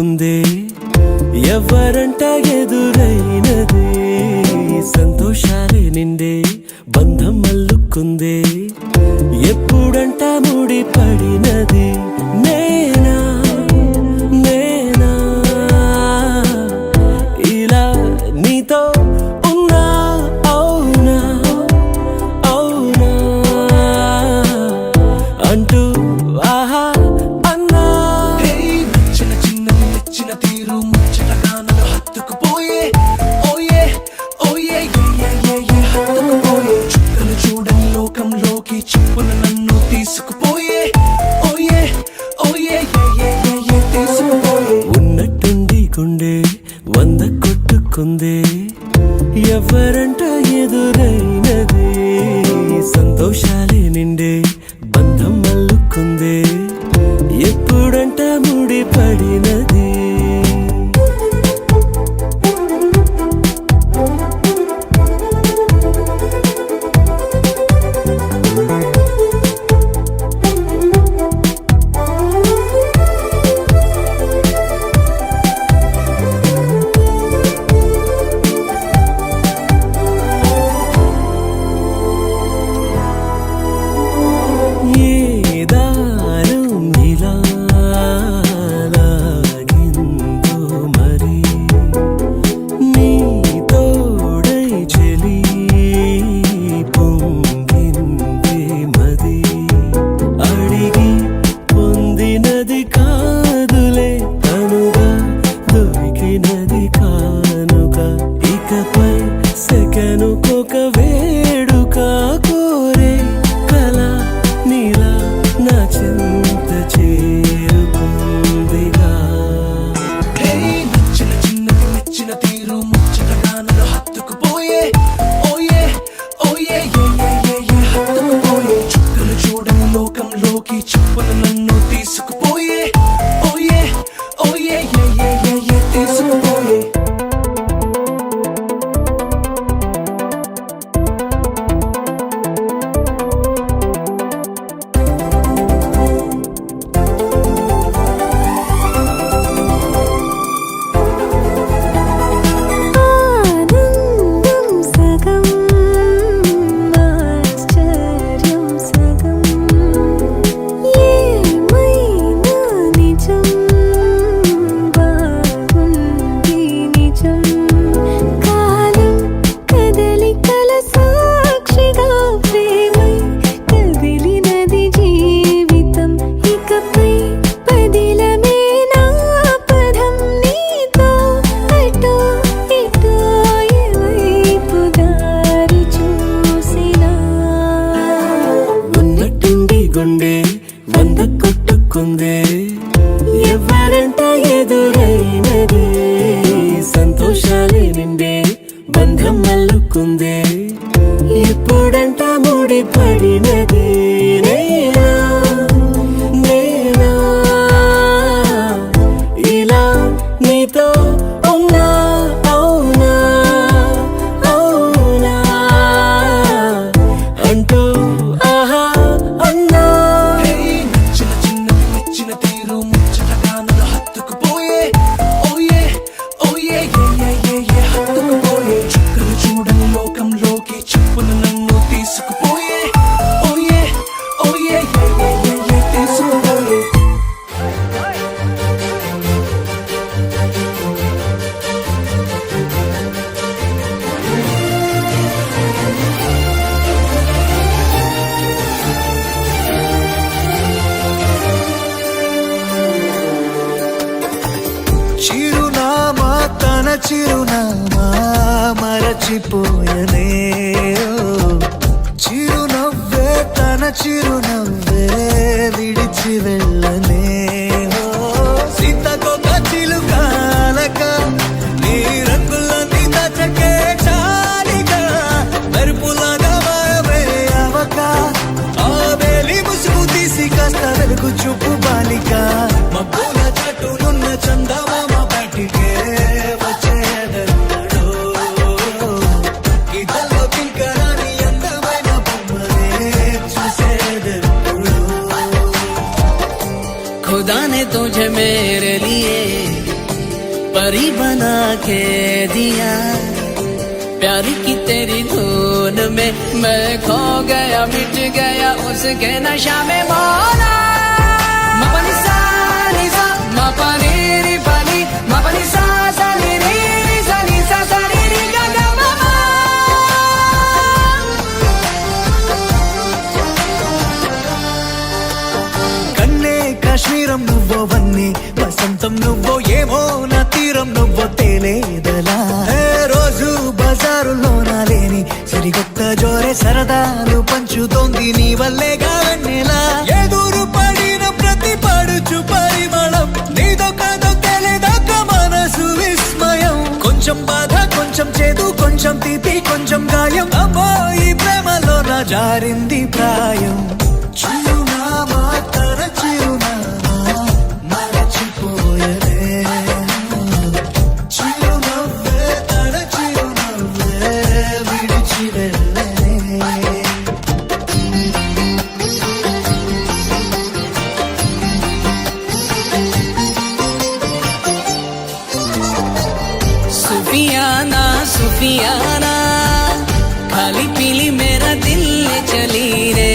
మల్లుకుందే ఎవరంట ఎదురైనదే సంతోషాలే నిండే బంధం మల్లుకుందే ఎప్పుడంట ముడి పడినది నేనా నేనా ఇలా నీతో ఉన్నా అవునా అవునా అంటూ ఆహా అన్నా చిన్న చిన్న నచ్చిన తీరు ముచ్చటగా నన్ను హత్తుకుపోయే ఓయే ఓయే హత్తుకుపోయే చుక్కలు చూడని లోకంలోకి చెప్పున నన్ను తీసుకుపోయే ఓయే ఓయే తీసుకుపోయే ఉన్నట్టుండి గుండె 100 కొట్టుకుందే ఎవరంట ఎదురైనదే సంతోషాలే నిండే బంధం మల్లుకుందే ఎప్పుడంట ముడి పడినది సెకనుకొక వేడుక కోరే కళ నీలా నా చింత చేరుకుందిగా నచ్చిన చిన్నది నచ్చిన తీరు ముచ్చటగా నన్ను హత్తుకుపోయే ఓయే ఓయే హత్తుకుపోయే చుక్కలు చూడని లోకంలోకి చెప్పున నన్ను తీసుకుపోయే ఓయే ఓయే తీసుకుపోయే గుండె 100 కొట్టుకుందే ఎవరంట ఎదురైనదే సంతోషాలే నిండే బంధం మల్లుకుందే ఎప్పుడంట ముడి పడినది నేనా నేనా ఇలా నీతో ఉన్నా అవునా అవునా అంటూ ఆహా నచ్చిన తీరు ముచ్చటగా నన్ను హత్తుకుపోయే ఓయే ఓయే హత్తుకుపోయే చుక్కలు చూడని లోకంలోకి చెప్పున నన్ను తీసుకుపోయే ఓయే ఓయే తీసుకుపోయే చిరునామా తన చిరునామా మరచిపోయనే చిరునవ్వే తన చిరునవ్వే విడిచి వెళ్ళనే సీతకొక చిలుకాలక నీ రంగులన్నీ దచకే చాలిగా మెరుపులాగా మారవే అవక ఆ వేలి ముసుగు తీసి కాస్త వెలుగు చూపు బాలిక మబ్బుల చాటునున్న చందమామ బయటికే వచ్చేదెన్నడో ఇదల్లో కింకరాని అందమైన బొమ్మనే చూసేదెప్పుడు खुदा ने तुझे मेरे लिए परी बना के दिया प्यार की तेरी धुन में मैं खो गया मिट गया उसके नशा में मौला मपनी सा नी सा मपनी री पनी मपनी सा सा नी री री सा नी सा सा नी री गा गा मा मा కన్నే కాశ్మీరం నువ్వో వన్నే వసంతం నువ్వో ఏమో నా తీరం నువ్వో తేలేదలా రోజు బజారులోనా లేని సరికొత్త జోరే సరదాలు పంచుతోంది నీ వల్లేగా వెన్నెలా ఎదురు పడిన ప్రతి పడుచు పరిమళం నీదో కాదో తెలియదాకా మనసు విస్మయం కొంచెం బాధ కొంచెం చేదు కొంచెం తీపి కొంచెం గాయం అమ్మో ఈ ప్రేమలో నా జారింది ప్రాయం చిరునామా తన చిరునామా మరచిపోయలే చిరునవ్వే తన చిరునవ్వే విడిచి వెళ్ళలే सुफियाना सुफियाना खाली पीली मेरा दिल ले चली रे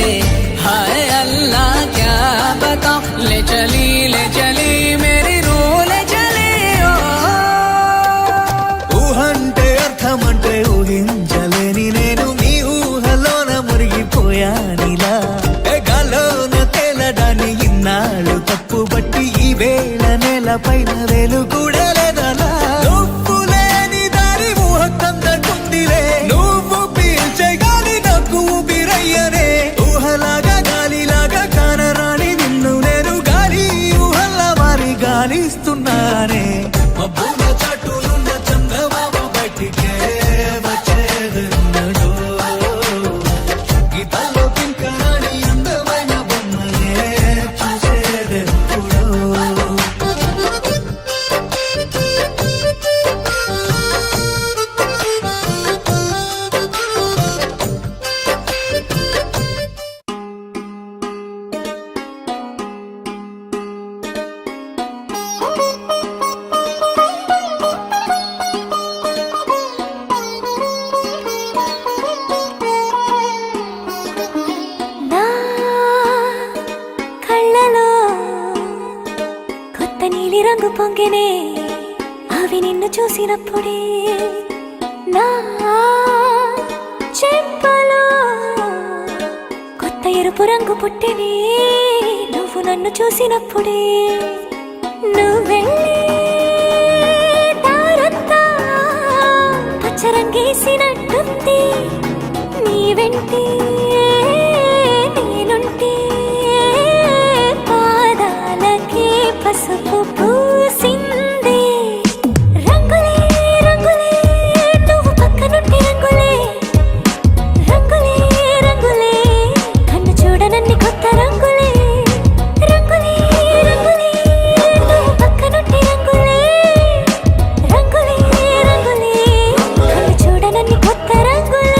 हाय अल्लाह क्या बताऊं ले चली मेरी रूह ले चली ओ ఊహంటే అర్థమంటే ఊహించలేని నేను నీ ఊహలోన మురిగిపోయానిలా గాల్లోన తేలడాన్ని ఇన్నాళ్ళు తప్పుబట్టి ఈ వేళ నేల పైన వేలు కూడా లేదలా నువ్వు లేని దారి ఊహ కందకుందిలే నువ్వు పీల్చే గాలి నాకు ఊపిరయ్యనే ఊహలాగా గాలిలాగా కానరాని నిన్ను నేను గాలి ఊహల్లా మారి గాలిస్తున్నానే మబ్బుల చాటులున్న చందమామ బయటికే వచ్చేదెన్నడో గీతాల్లో కింకరాని అందమైన బొమ్మలే చూసేదెప్పుడో నా కళ్ళలో కొత్త నీలి రంగు పొంగెనే అవి నిన్ను చూసినప్పుడే నా చెంపలో కొత్త ఎరుపు రంగు పుట్టెనే నువ్వు నన్ను చూసినప్పుడే నువ్వెళ్ళే దారంతా పచ్చరంగేసినట్టుంది నీ వెంటే నేనుంటే పాదాలకే పసుపు పూసిందే రంగులే రంగులే నువ్వు పక్కనుంటే రంగులే రంగులే రంగులే కన్ను చూడనన్ని కొత్త రంగులే రంగులే రంగులే నువ్వు పక్కనుంటే రంగులే రంగులే రంగులే కన్ను చూడనన్ని కొత్త రంగులే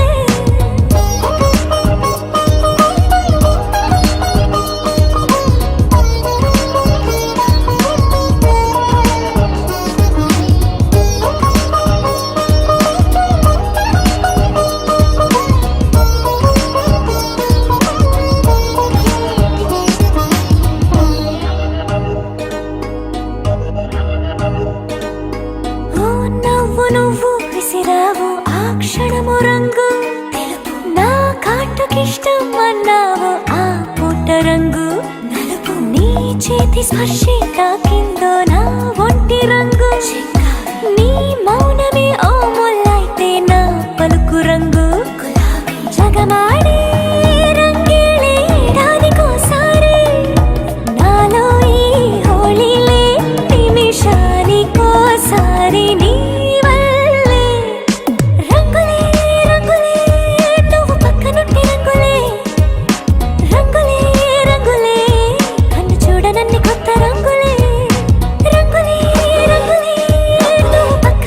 ఓ నవ్వు నువ్వు విసిరావు ఆ క్షణము రంగు తెలుపు నా కాటుకిష్టం అన్నావు ఆ పుట్ట రంగు నలుపు నీ చేతి స్పర్శే తాకిందో నా ఒంటి రంగు నీ మౌనమే ఓ ముల్లైతే నా పలుకు రంగు జగమాడే రంగేళే ఏడాదికోసారి నాలో ఈ హోళీలే నిమిషానికోసారి నీ వల్లే రంగులే రంగులే నువ్వు పక్కనుంటే రంగులే రంగులే రంగులే కన్ను చూడనన్ని కొత్త రంగులే రంగులే రంగులే నువ్వు పక్క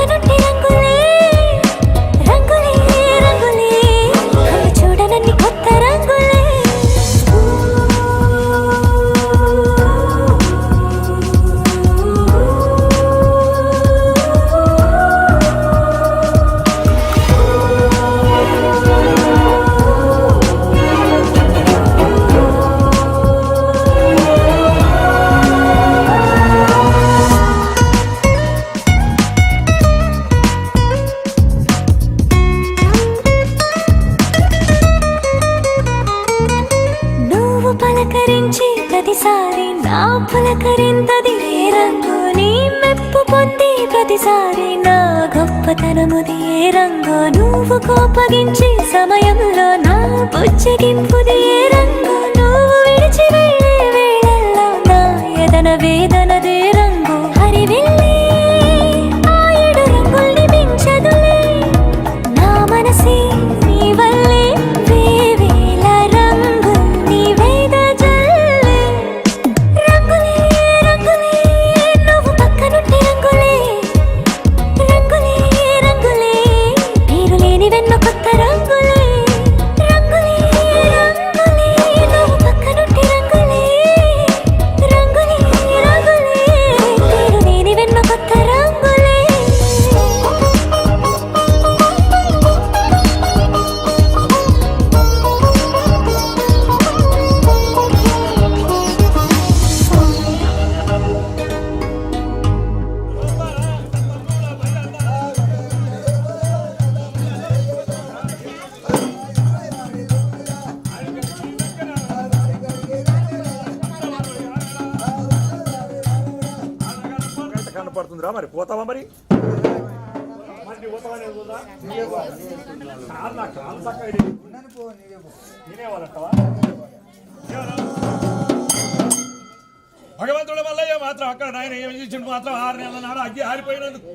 ప్రతిసారి నా పులకరింతది ఏ రంగు నీ మెప్పు పొంది ప్రతిసారి నా గొప్పతనముది ఏ రంగు నువ్వు కోపగించే సమయంలో నా బుజ్జగింపుది ఏ రంగు నువ్వు విడిచి వెళ్ళే వేళల్లో నా ఎదన వేదనదే రంగు హరివిల్లే ఆ ఏడు రంగుల్ని మించదులే నా మనసే నీ వల్లే వేవేల రంగుల్ని వేదజల్లే రంగులే రంగులే నువ్వు పక్కనుంటే రంగులే రంగులే రంగులే పేరు లేని వెన్న కొత్త రంగులే రంగులే రంగులే నువ్వు పక్కనుంటే రంగులే రంగులే రంగులే పేరు లేని వెన్న కొత్త రంగులే కనపడుతుందిరా మరి పోతావా మరి భగవంతుడు మల్లయ్య మాత్రం అక్కడ నాయన ఏం చేసిండు మాత్రం 6 నెలల నాడు అగ్గి ఆరిపోయినందుకు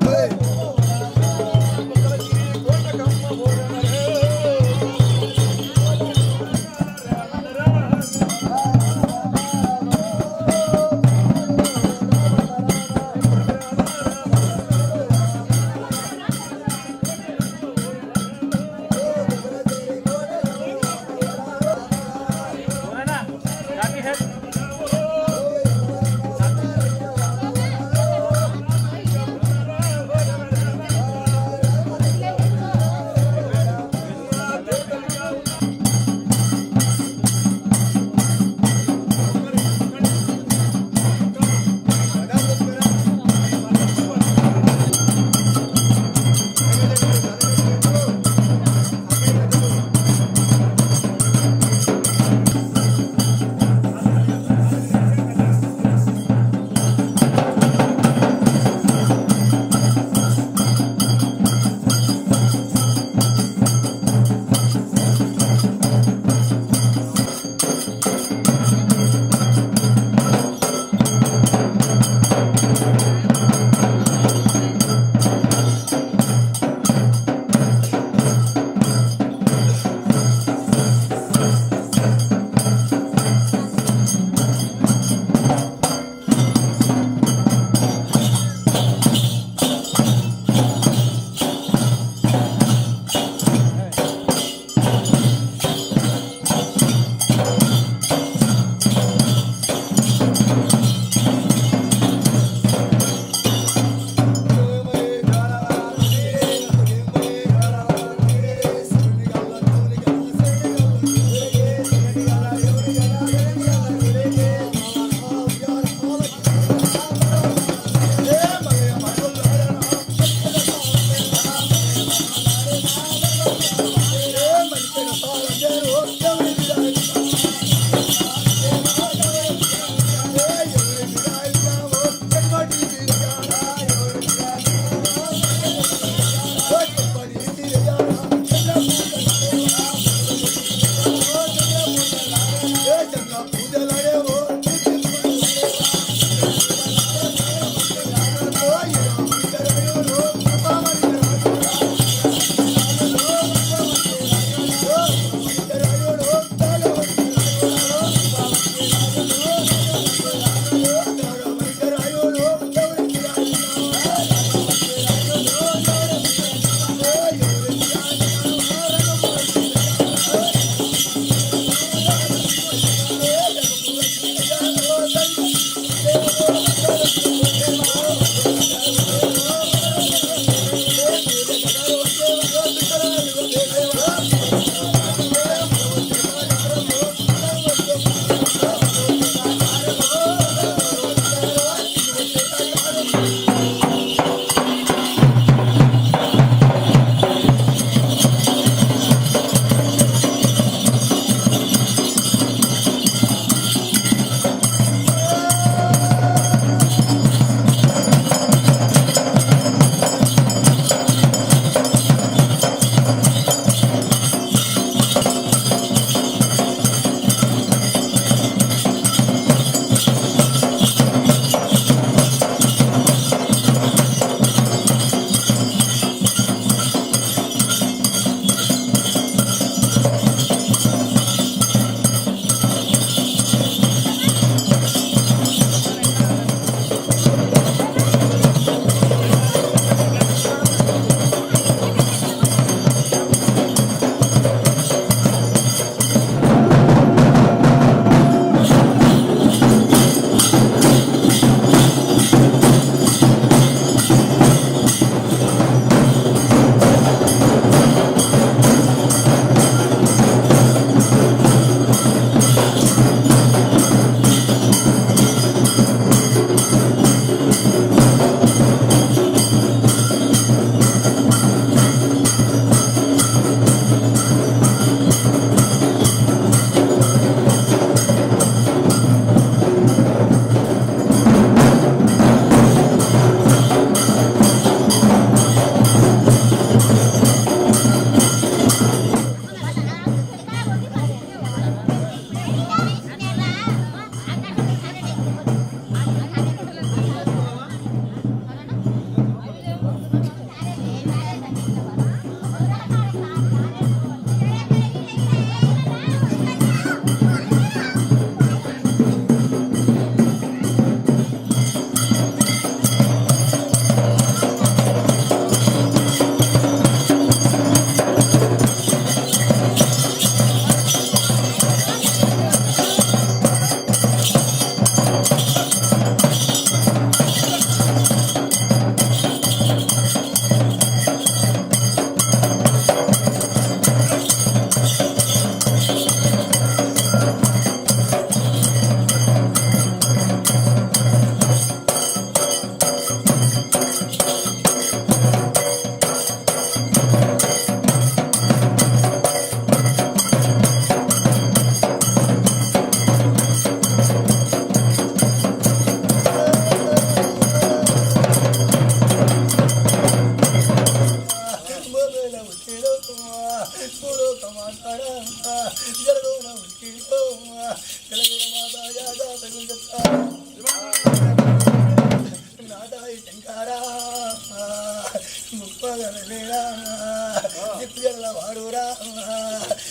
వాడురా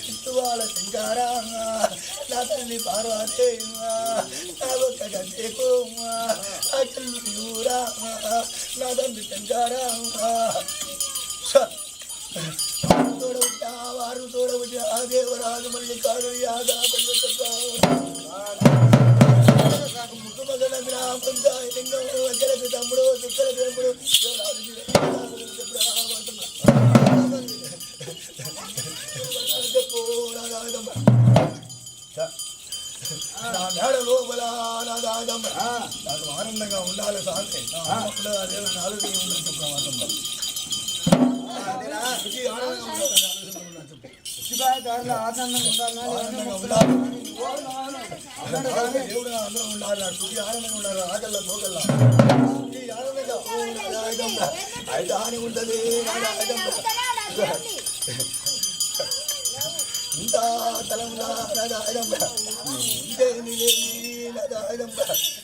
ఇస్తువాల శంకారా నా తల్లి పార్వతే నా ఒక్క గంటేకు ఊరా నా తండ్రి శంకారా వారు తోడబుట్టి ఆ దేవరాజు మళ్ళీ కాడు యాదా ముక్కు మగన పంచాయలింగం వెంకలకు తమ్ముడు చుక్కల తమ్ముడు నా మేడ లోపల నాకు ఆనందంగా ఉండాలి సాధి అదే ఆలోచన ఉండాలి చెప్పడం దేవుడు అందరూ ఉండాలి శుద్ధి ఆనందంగా ఉండాలి ఆకల్లా పోగల్లా ఆనందంగా అయితే హాని ఉంటుంది ఇంత తలంగా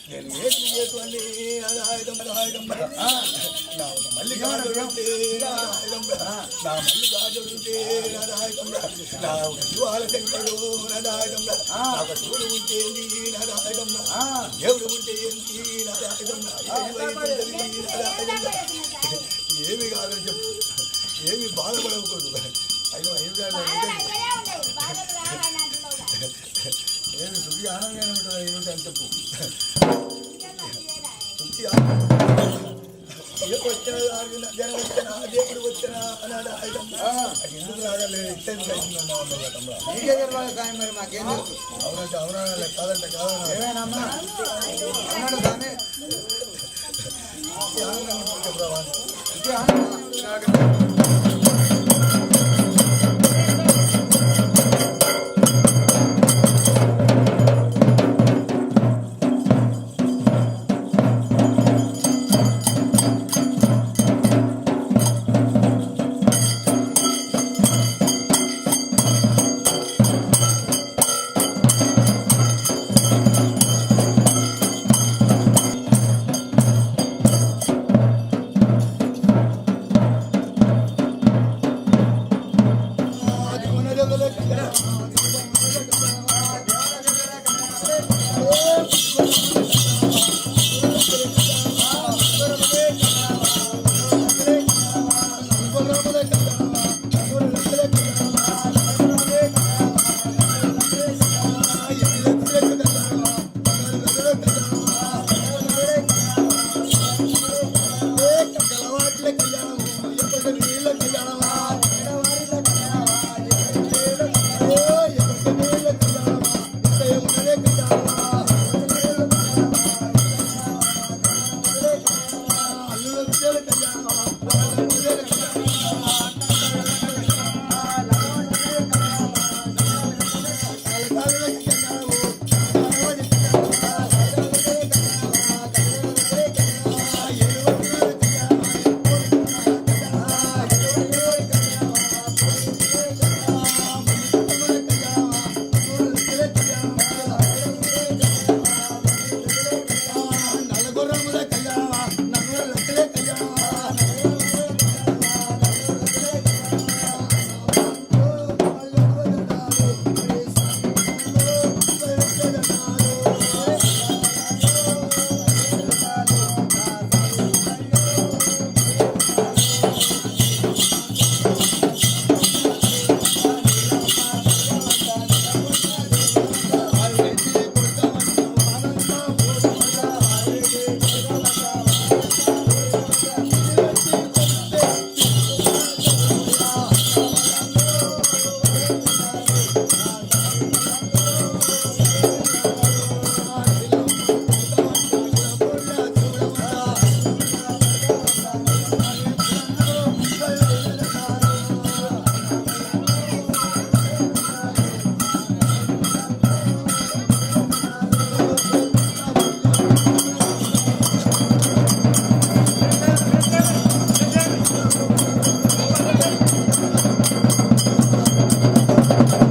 నేను ఏది చేసుకోండి మళ్ళీ కాజుంటే నా మళ్ళీ కాజుంటే నా శివాల శంకరుడు నదాయడంగా నాకు చూడు ఉంటే నదాయడంగా దేవుడు ఉంటే ఏంటి నదాయడంగా ఏమి కాదని చెప్పు ఏమి బాధపడకూడదు అయ్యో ఏమి శుద్ధి ఆనందంగా ఉంటుంది ఏమిటి అని చెప్పు శుద్ధి వచ్చిన జనం వచ్చినా దేవుడు వచ్చినా అన్నాడు అది ఎందుకు రాగలేదు ఇష్టం అవునంటే అవునా కాదంటే కాదన్నా Thank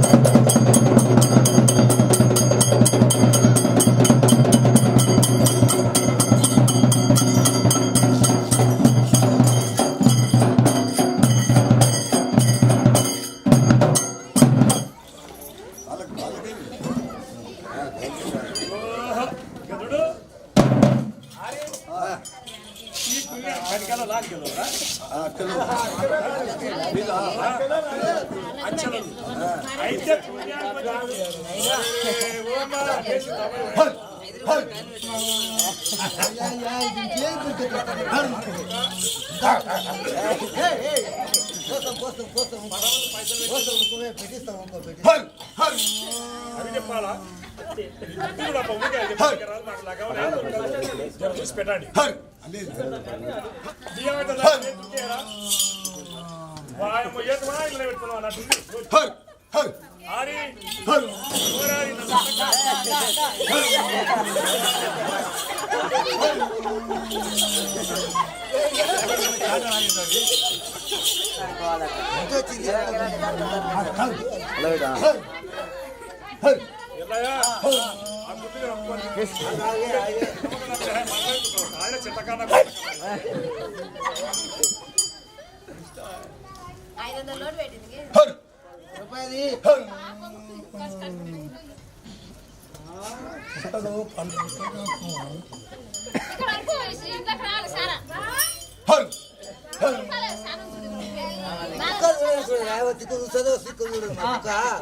you. అయితే పుణ్యానికి ఓమా కేసు హర్ హర్ హర్ హర్ అవి చెప్పాలా కూడా పొమ్మిగా చెప్పాలి నాకు లగవలేదు చూసి పెట్టండి హర్ వాయమ్మ ఏటు కూడా ఇలా పెట్టుకున్నావు అన్నట్టు హర్ హర్ ఆడి హర్ ఊరాడి ఎల్లయ్యా ఆ గుర్తుగా ఒప్పుకోండి ఆయన చిట్టకాన హర్ హర్ హర్ హర్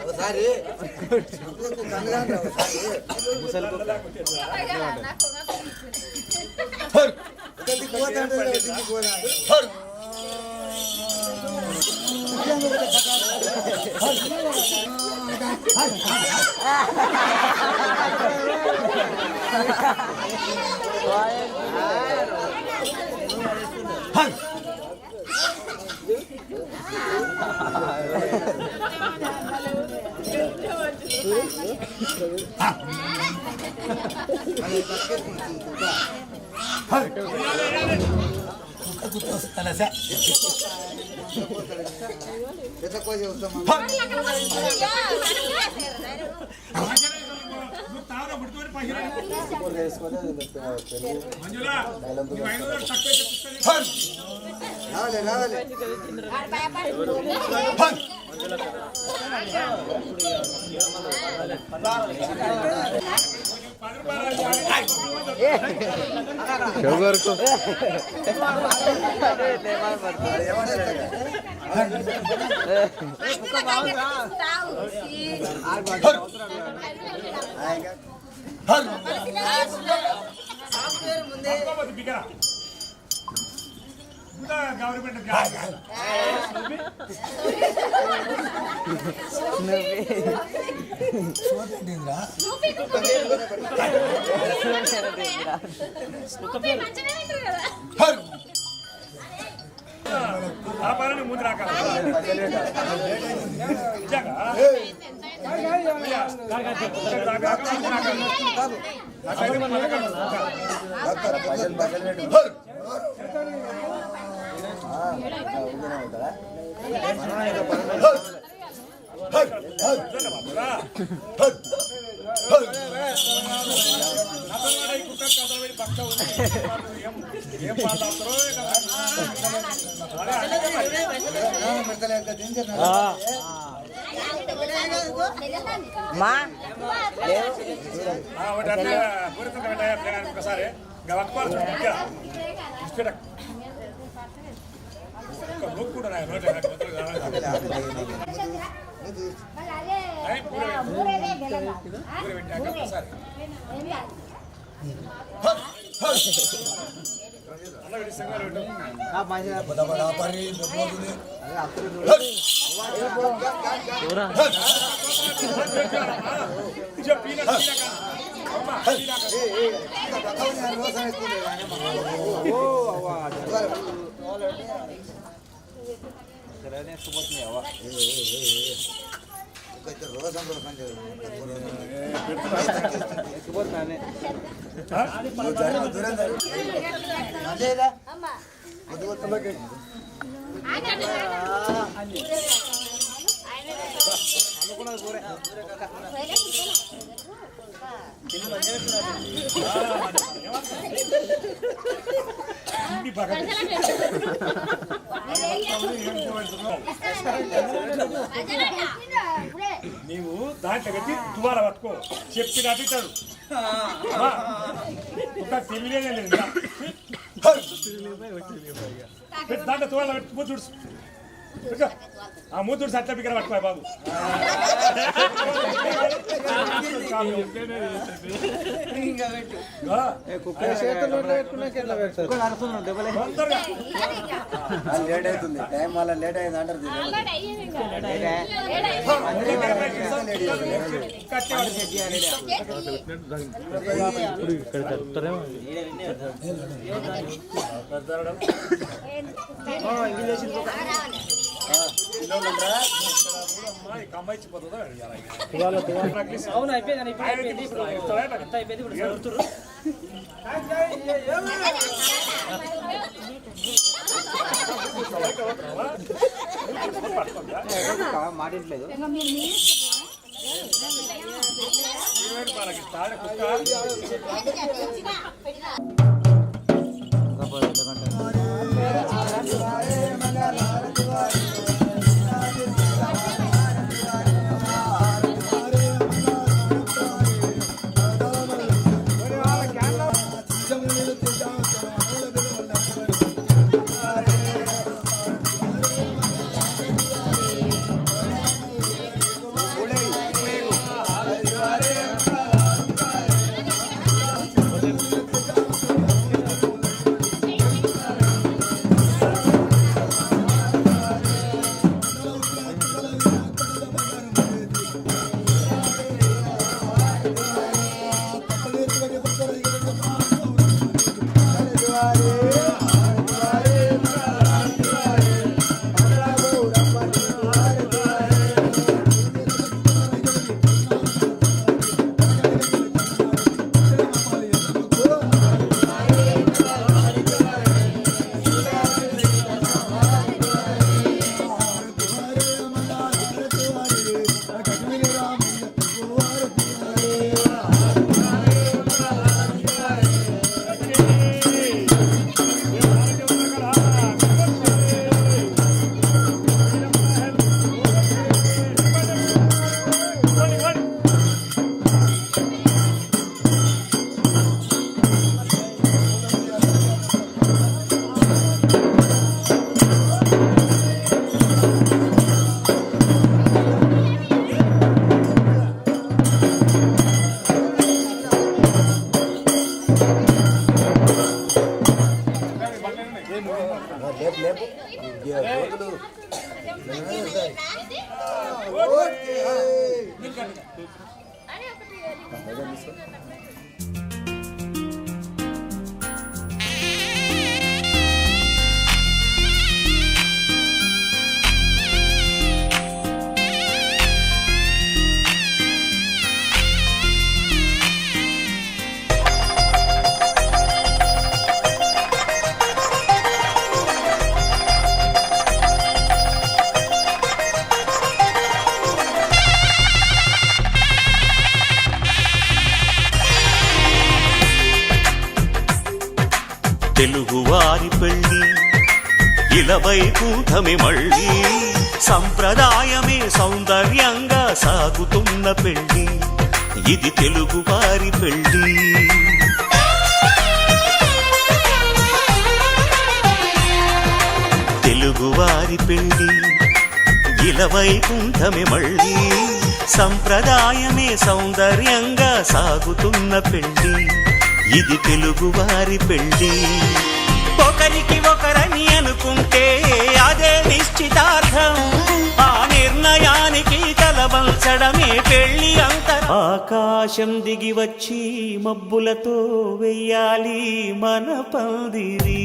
ఒకసారి హర్ హర్ హర్ హర్ తావరా ముట్టుకొని మంజులా నీ ఐదు తక్కువ చెప్తుంది హర్ రావాలి రావాలి హర్ హర్ బిగరా గవర్నమెంట్ హర్ ఆ పని ముందు రాక హర్ హర్ హర్ హర్ ఏం మాట్లాడతారో ఒకసారి కూడా ఒకసారి నీవు దాంట్లో కట్టి తువాల పట్టుకో చెప్పినట్టు ఇస్తాడు ఒక తెలియనే లేదు దాంట్లో తువాల పెట్టుకో చూడు కూర్చో. ఆ మూతుడు సర్టిఫికెట్ పట్టుకోవాలి బాబు. తొందరగా లేట్ అవుతుంది టైం మళ్ళీ లేట్ అయింది అంటారు కమ్మాయిచ్చిపోతుందా అవును అయిపోయింది ఇప్పుడు ఎంత అయిపోయింది ఇప్పుడు చదువుతుర్రు మాట్లాడలేదు తెలుగువారి పెళ్ళి ఇలవై కూటమి మళ్ళీ సంప్రదాయమే సౌందర్యంగా సాగుతున్న పెళ్ళి ఇది తెలుగువారి పెళ్ళి తెలుగువారి పెళ్ళి ఇలవై కూటమి మళ్ళీ సంప్రదాయమే సౌందర్యంగా సాగుతున్న పెళ్ళి ఇది తెలుగువారి పెళ్ళి ఒకరికి ఒకరని అనుకుంటే అదే నిశ్చితార్థం ఆ నిర్ణయానికి తలవంచడమే పెళ్ళి అంతరం ఆకాశం దిగి వచ్చి మబ్బులతో వెయ్యాలి మన పందిరి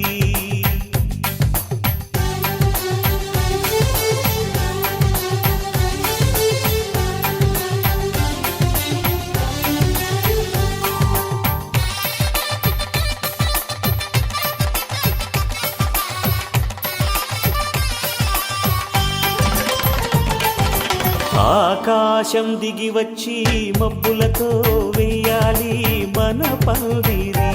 ఆకాశం దిగి వచ్చి మబ్బులతో వెయ్యాలి మన పందిరి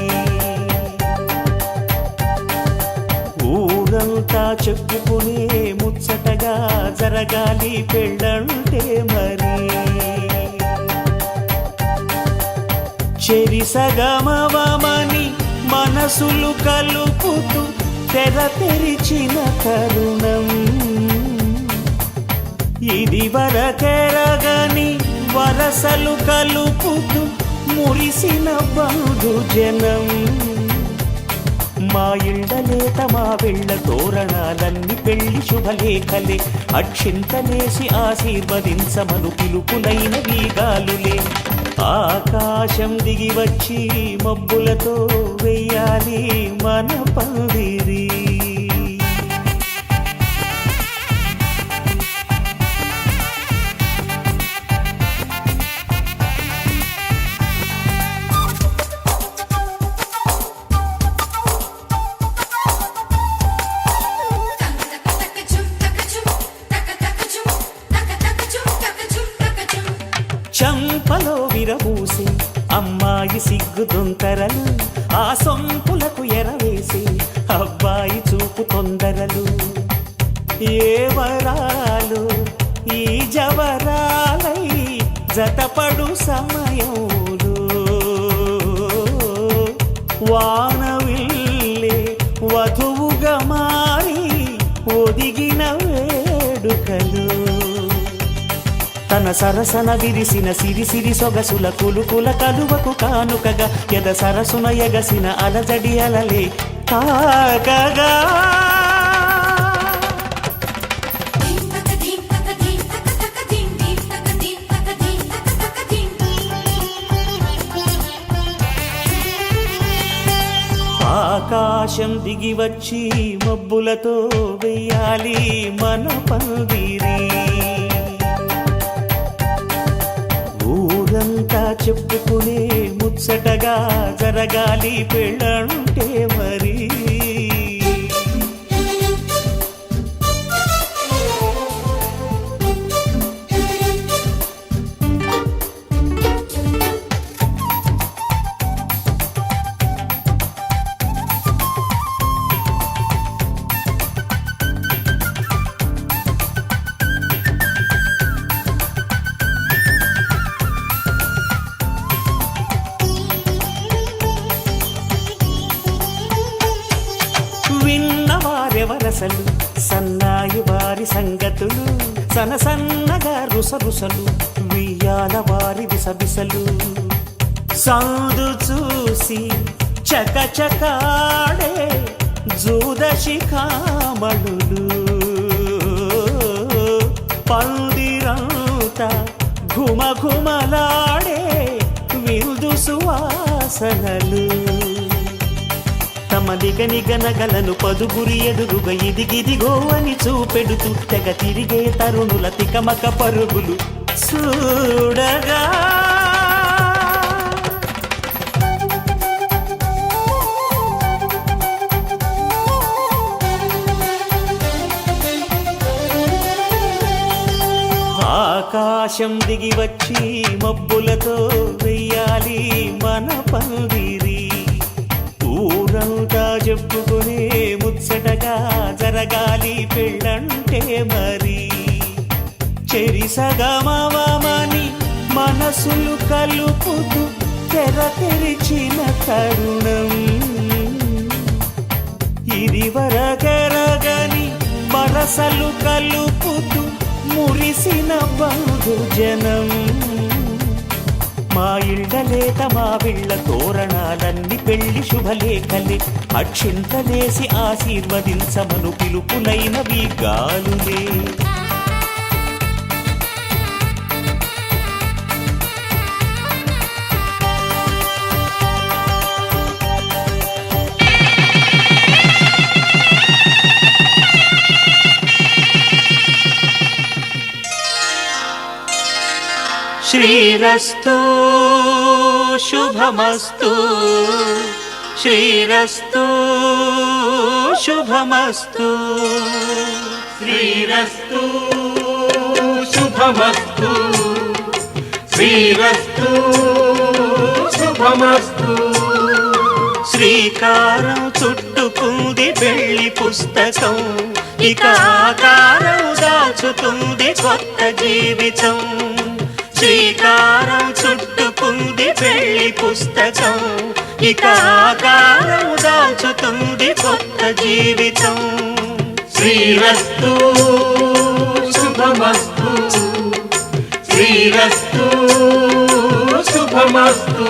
ఊరంతా చెప్పుకునే ముచ్చటగా జరగాలి పెళ్ళంటే మరి చెరిసగమవమని మనసులు కలుపుతూ తెర తెరిచిన తరుణం ఇది వరకెరగని వరసలు కలుపుతూ మురిసిన బంధు జనం మా ఇళ్ళలేత మా వెళ్ళ తోరణాలన్నీ పెళ్లి శుభలేఖలే అక్షింతలేసి ఆశీర్వదించమను పిలుపులైన వీగాలులే ఆకాశం దిగి వచ్చి మబ్బులతో వెయ్యాలి మన పందిరి చంపలో విరబూసి అమ్మాయి సిగ్గుదొంతరలు ఆ సొంపులకు ఎరవేసి అబ్బాయి చూపు తొందరలు ఏ వరాలు ఈ జవరాలై జతపడు సమయంలో వానవిల్లే వధువుగా మారి ఒదిగిన వేడుకలు తన సరసన విరిసిన సిరిసిరి సొగసుల కులుకుల కలువకు కానుకగా ఎద సరసున ఎగసిన అలజడి అలలే తాకగా ఆకాశం దిగి వచ్చి మబ్బులతో వెయ్యాలి మన పందిరి ఊరంతా చెప్పుకునే ముచ్చటగా జరగాలి పెళ్ళంటే మరి విన్నవారెవరసలు సన్నాయి వారి సంగతులు సనసన్నగా రుసరుసలు వియ్యాల వారి విసబిసలు సందు చూసి చకచకాడే జూదశిఖామణులు పందిరంతా ఘుమఘుమలాడే విందు సువాసనలు తమ నిగనిగనగలను పదుగురి ఎదురుగా ఇదిగిదిగో అని చూపెడుతూ తెగ తిరిగే తరుణుల తికమక పరుగులు చూడగా ఆకాశం దిగి వచ్చి మబ్బులతో వెయ్యాలి మన పందిరి ఊరంతా చెప్పుకునే ముచ్చటగా జరగాలి పెళ్ళంటే మరి చెరిసగమని మనసులు కలుపుతూ తెర తెరిచిన తరుణం ఇది వరకెరగని వరసలు కలుపుతూ మురిసిన బంధు జనం మా ఇళ్ళలేత మా వీళ్ళ తోరణాలన్నీ పెళ్లి శుభలేఖలే అక్షింతలేసి ఆశీర్వదించమను పిలుపులైనవి గాలులే శ్రీరస్తు శుభమస్తు శ్రీరస్తు శుభమస్తు శ్రీరస్తు శుభమస్తు శ్రీరస్తు శుభమస్తు శ్రీకారం చుట్టుకుంది పెళ్లి పుస్తకం ఇక ఆకారం దాచుతుంది కొత్త జీవితం శ్రీకారం చుట్టుకుంది పెళ్లి పుస్తకం ఇక ఆకారం దాచుతుంది కొత్త జీవితం శ్రీరస్తు శుభమస్తు శ్రీరస్తు శుభమస్తు.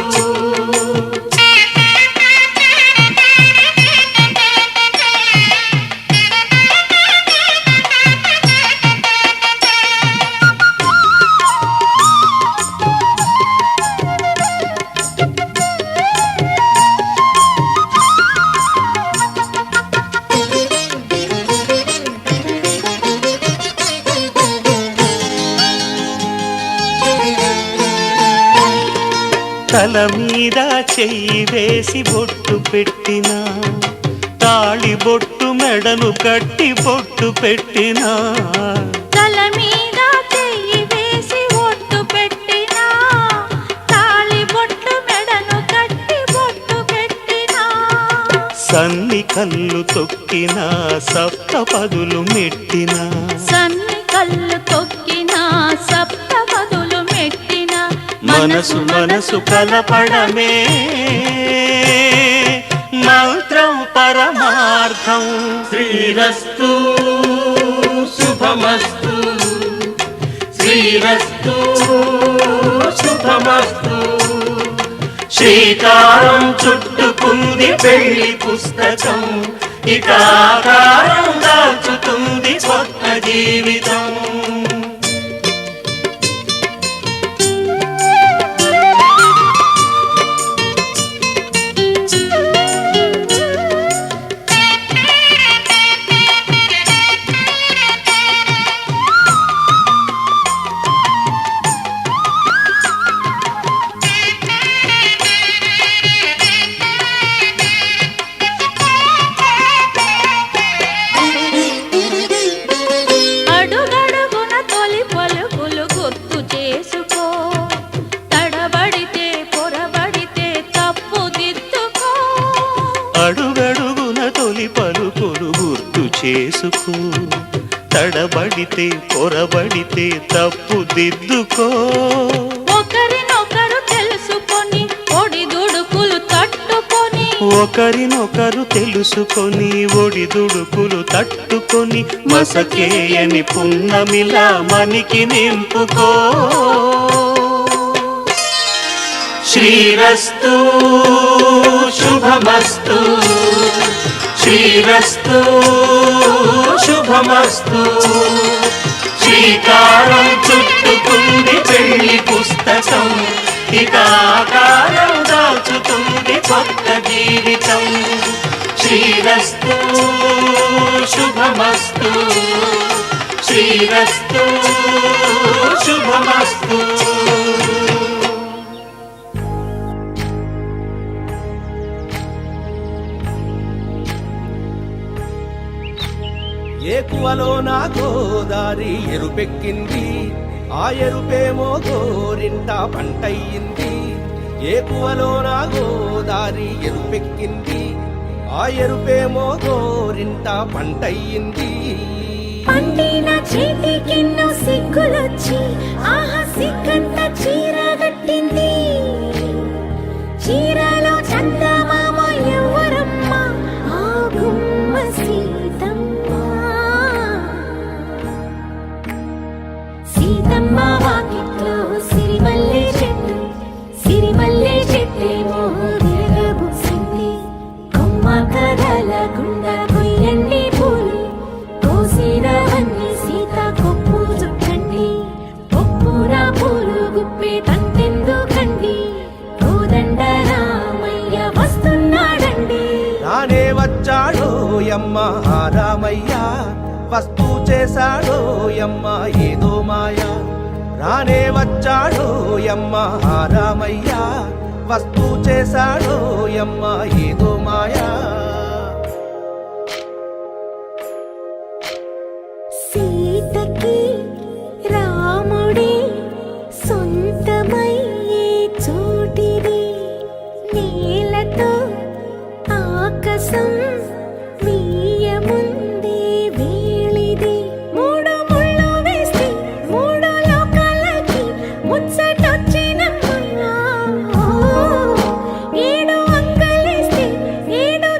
తల మీద చెయ్యి వేసి బొట్టు పెట్టినా, తాళి బొట్టు మెడను కట్టి బొట్టు పెట్టినా, తల మీద చెయ్యి వేసి బొట్టు పెట్టినా, తాళి బొట్టు మెడను కట్టి బొట్టు పెట్టినా, సన్ని కళ్ళు తొక్కినా సప్త పదులు మెట్టినా, సన్ని కళ్ళు తొక్కినా సప్త పదులు మెట్టినా, మనసు మనసు కలపడమే మంత్రం పరమార్థం. శ్రీరస్తు శుభమస్తు, శ్రీరస్తు శుభమస్తు. శ్రీకారం చుట్టుకుంది పెళ్లి పుస్తకం, ఇక ఆకారం దాచుతుంది కొత్త జీవితం. అడుగడుగున తొలి పలుకులు గుర్తు చేసుకో, తడబడితే పొరబడితే తప్పు దిద్దుకో. అడుగడుగున తొలి పలుకులు గుర్తు చేసుకో, తడబడితే పొరబడితే తప్పు దిద్దుకో. ఒకరినొకరు తెలుసుకొని ఒడిదుడుకులు తట్టుకొని, ఒకరినొకరు తెలుసుకొని ఒడిదుడుకులు తట్టుకొని, మసకేయని పున్నమిలా మనికి నింపుకో. శ్రీరస్తు శుభమస్తు, శ్రీరస్తు శుభమస్తు. శ్రీకారం చుట్టుకుంది పెళ్లి పుస్తకం, ఇక ఆకారం దాచుతుంది కొత్త జీవితం. శ్రీరస్తు శుభమస్తు, శ్రీరస్తు శుభమస్తు. ఏకువలో నా గోదారి ఎరుపెక్కింది, ఆ ఎరుపేమో గోరింట పంటయ్యింది. ఏకువలో నా గోదారి ఎరుపెక్కింది, ఆ ఎరుపేమో గోరింట పంటయ్యింది. పండిన చేతికెన్నో సిగ్గులొచ్చి ఆహా సిగ్గంత చీర కట్టింది. చీరలో చందమామ ఎవరమ్మ, ఆ గుమ్మ సీతమ్మ. సీతమ్మ వాకిట్లో సిరిమల్లె చెట్టు, సిరిమల్లె చెట్టేమో విరగబూసింది. కొమ్మ కదలకుండా కొయ్యండి పూలు, కోసినవన్నీ సీత కొప్పు చుట్టండి. కొప్పున పూలు గుప్పే తంతెందుకండి, కోదండ రామయ్య వస్తున్నాడండి. రానే వచ్చాడో యమ్మ ఆ రామయ్య, వస్తూ చేశాడో యమ్మ ఏదో మాయ. రానే వచ్చాడో యమ్మ ఆ రామయ్య, వస్తూ చేశాడో యమ్మ ఏదో మాయా. సీతకి రాముడే సొంతమయ్యే చోటిది, నేలతో ఆకాశం వీయముందే వేళిది. మూడు ముళ్ళు వేస్తే మూడు లోకాలకి ముచ్చటొచ్చినమ్మా. ఏడు అంకలేస్తే ఏడు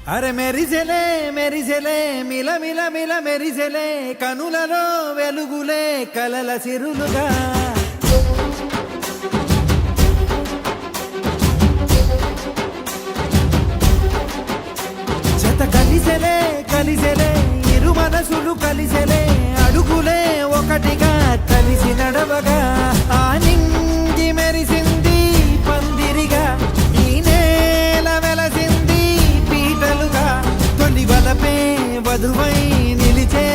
అరే మెరిసెలే మెరిసెలే మిల మిల మిల మెరిసెలే కనులలో వెలుగులే కలల సిరులుగా జత కలిసెలే కలిసెలే ఇరు మనసులు కలిసెలే అడుగులే ఒకటిగా కలిసి నడవగా ఆ నింగి మెరిసింది పందిరిగా ఈ నేల వెలసింది పీటలుగా తొలి వలపే వధువై నిలిచే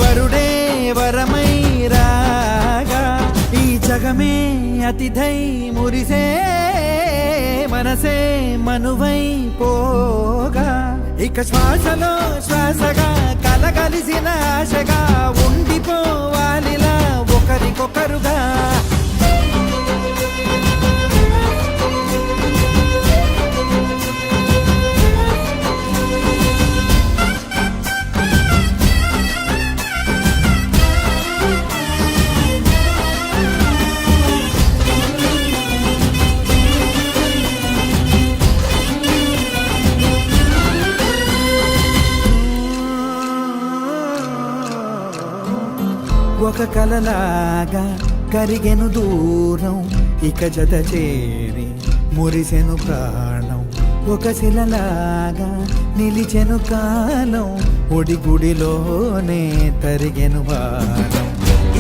వరుడే వరమై రాగా ఈ జగమే అతిథై మురిసే మనసే మనువై పోగా ఇక శ్వాసలో శ్వాసగా కలగలిసిన ఆశగా ఉండిపోవాలిలా ఒకరికొకరుగా ఒక కలలాగా కరిగెను దూరం ఇక జత చేరి మురిసెను ప్రాణం ఒక శిలలాగా నిలిచెను కాలం ఒడిగుడిలోనే తరిగెను వారం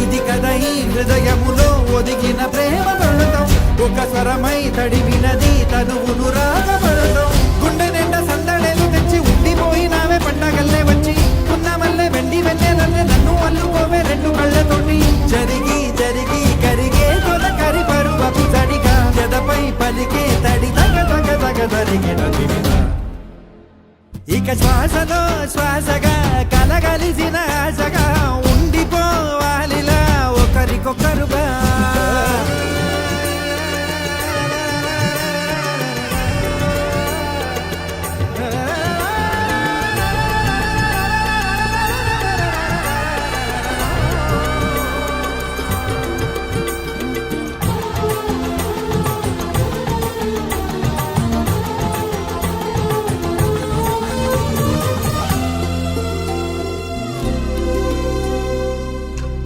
ఇది కదా ఈ హృదయములో ఒదిగిన ప్రేమ పడతాం ఒక స్వరమై తడివినది తనువును రాగపడతాం గుండె నిండా సందడేలు తెచ్చి ఉండిపోయినావే పండగల్లే వచ్చి ఉన్న మల్లె వెండి వెన్నెలల్లే నన్ను అల్లుకోవే రెండు కళ్ళతోటి జరిగి జరిగి కరిగే తొలకరి పరువపు తడిగా జదపై పలికే తడి తగ తగ తగ తరిగిన ఇక శ్వాసలో శ్వాసగా కలగలిసిన ఆశగా ఉండిపోవాలిలా ఒకరికొకరుగా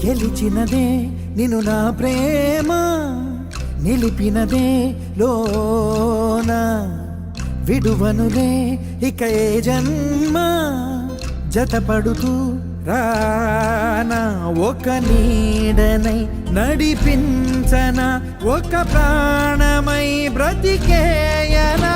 గెలిచినదే నిన్ను నా ప్రేమ నిలిపినదే లోన విడువనులే ఇక ఏ జన్మ జతపడుతూ రానా ఒక నీడనై నడిపించనా ఒక ప్రాణమై బ్రతికేయనా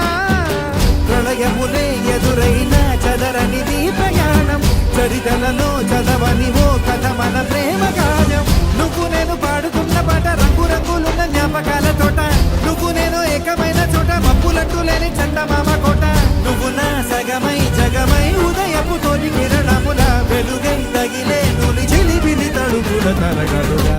ప్రళయములే ఎదురైన చదరనిది ప్రయాణం చరితలలో చదవని ఓ కథ మన ప్రేమ గానం నువ్వు నేను పాడుకున్న పాట రంగు రంగులున్న జ్ఞాపకాల తోట నువ్వు నేను ఏకమైన చోట మబ్బులట్టు లేని చందమామ కోట నువ్వు నా సగమై జగమై ఉదయపు తోటి కిరణముల వెలుగై తగిలే నులి చిలిపిలి తడుపుల తరగలుగా